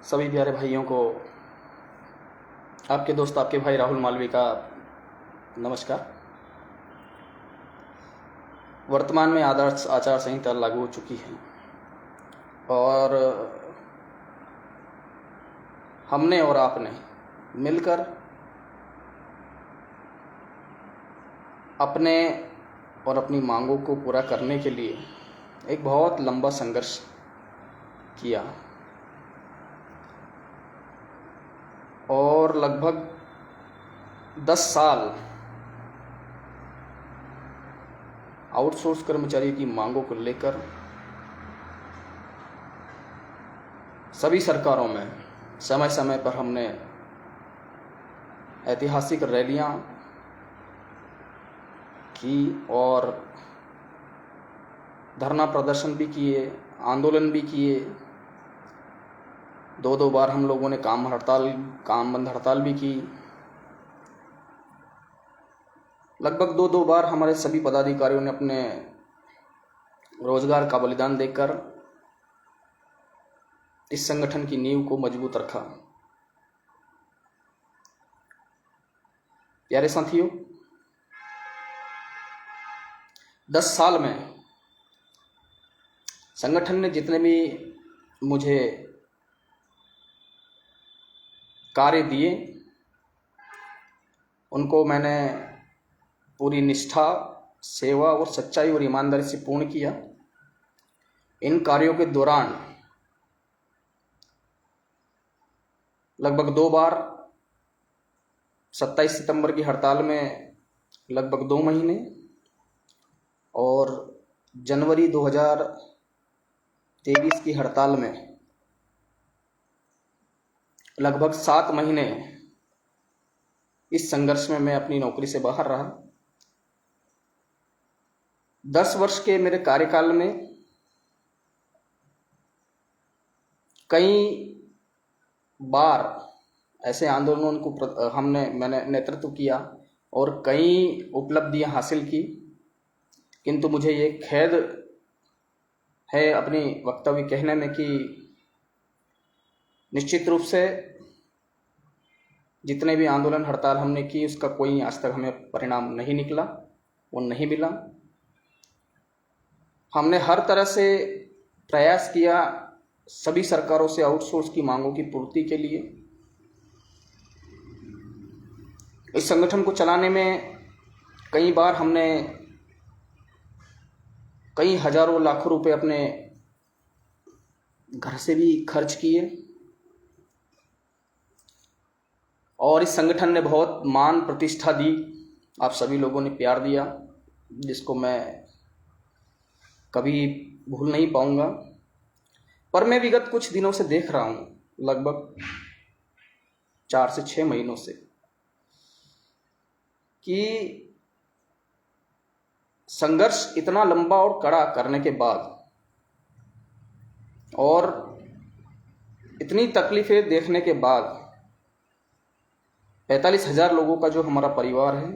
सभी प्यारे भाइयों को आपके दोस्त आपके भाई राहुल मालवी का नमस्कार। वर्तमान में आदर्श आचार संहिता लागू हो चुकी है और हमने और आपने मिलकर अपने और अपनी मांगों को पूरा करने के लिए एक बहुत लंबा संघर्ष किया और लगभग 10 साल आउटसोर्स कर्मचारियों की मांगों को लेकर सभी सरकारों में समय समय पर हमने ऐतिहासिक रैलियां की और धरना प्रदर्शन भी किए, आंदोलन भी किए। दो बार हम लोगों ने काम बंद हड़ताल भी की। लगभग दो बार हमारे सभी पदाधिकारियों ने अपने रोजगार का बलिदान देकर इस संगठन की नींव को मजबूत रखा। प्यारे साथियों, 10 साल में संगठन ने जितने भी मुझे कार्य दिए उनको मैंने पूरी निष्ठा, सेवा और सच्चाई और ईमानदारी से पूर्ण किया। इन कार्यों के दौरान लगभग 2 बार 27 सितंबर की हड़ताल में लगभग 2 महीने और जनवरी 2023 की हड़ताल में लगभग 7 महीने इस संघर्ष में मैं अपनी नौकरी से बाहर रहा। 10 वर्ष के मेरे कार्यकाल में कई बार ऐसे आंदोलनों को मैंने नेतृत्व किया और कई उपलब्धियां हासिल की, किंतु मुझे ये खेद है अपनी वक्तव्य कहने में कि निश्चित रूप से जितने भी आंदोलन हड़ताल हमने की उसका कोई आज तक हमें परिणाम नहीं निकला, वो नहीं मिला। हमने हर तरह से प्रयास किया सभी सरकारों से आउटसोर्स की मांगों की पूर्ति के लिए। इस संगठन को चलाने में कई बार हमने कई हजारों लाखों रुपए अपने घर से भी खर्च किए और इस संगठन ने बहुत मान प्रतिष्ठा दी। आप सभी लोगों ने प्यार दिया जिसको मैं कभी भूल नहीं पाऊंगा। पर मैं विगत कुछ दिनों से देख रहा हूं, लगभग 4 से 6 महीनों से, कि संघर्ष इतना लंबा और कड़ा करने के बाद और इतनी तकलीफें देखने के बाद 45,000 लोगों का जो हमारा परिवार है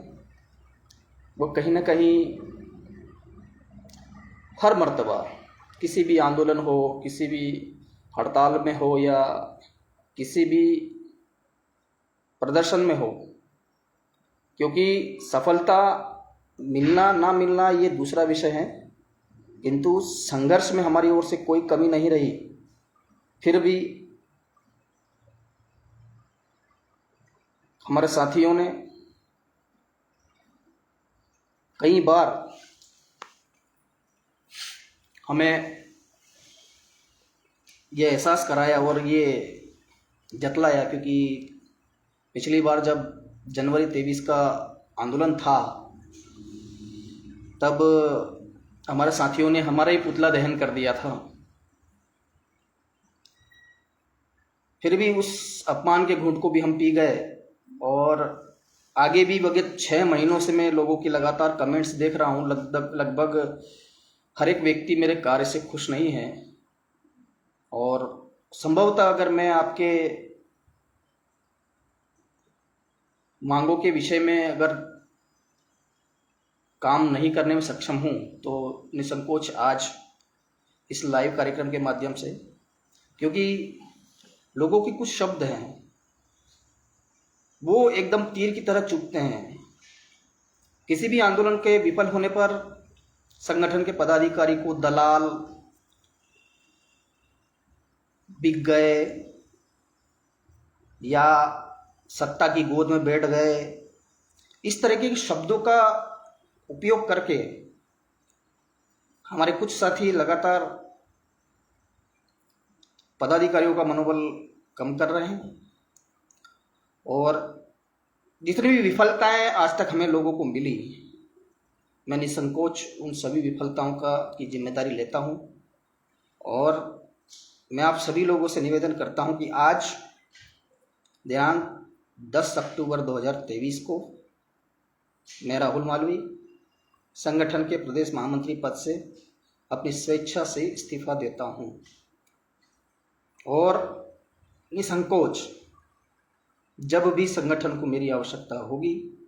वो कहीं ना कहीं हर मर्तबा किसी भी आंदोलन हो, किसी भी हड़ताल में हो या किसी भी प्रदर्शन में हो, क्योंकि सफलता मिलना ना मिलना ये दूसरा विषय है, किंतु संघर्ष में हमारी ओर से कोई कमी नहीं रही। फिर भी हमारे साथियों ने कई बार हमें ये एहसास कराया और ये जतलाया, क्योंकि पिछली बार जब जनवरी 23 का आंदोलन था तब हमारे साथियों ने हमारा ही पुतला दहन कर दिया था। फिर भी उस अपमान के घूंट को भी हम पी गए और आगे भी विगत 6 महीनों से मैं लोगों की लगातार कमेंट्स देख रहा हूँ। लगभग हर एक व्यक्ति मेरे कार्य से खुश नहीं है और संभवतः अगर मैं आपके मांगों के विषय में अगर काम नहीं करने में सक्षम हूं तो निसंकोच आज इस लाइव कार्यक्रम के माध्यम से, क्योंकि लोगों के कुछ शब्द हैं वो एकदम तीर की तरह चुभते हैं। किसी भी आंदोलन के विफल होने पर संगठन के पदाधिकारी को दलाल, बिक गए या सत्ता की गोद में बैठ गए, इस तरह के शब्दों का उपयोग करके हमारे कुछ साथी लगातार पदाधिकारियों का मनोबल कम कर रहे हैं। और जितनी भी विफलताएं आज तक हमें लोगों को मिली, मैं निसंकोच उन सभी विफलताओं की जिम्मेदारी लेता हूं। और मैं आप सभी लोगों से निवेदन करता हूं कि आज दिनांक 10 अक्टूबर 2023 को मैं राहुल मालवीय संगठन के प्रदेश महामंत्री पद से अपनी स्वेच्छा से इस्तीफा देता हूं और निसंकोच जब भी संगठन को मेरी आवश्यकता होगी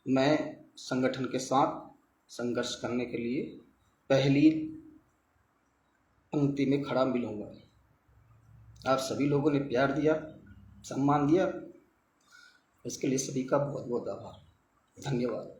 मैं संगठन के साथ संघर्ष करने के लिए पहली पंक्ति में खड़ा मिलूंगा। आप सभी लोगों ने प्यार दिया, सम्मान दिया, इसके लिए सभी का बहुत बहुत आभार। धन्यवाद।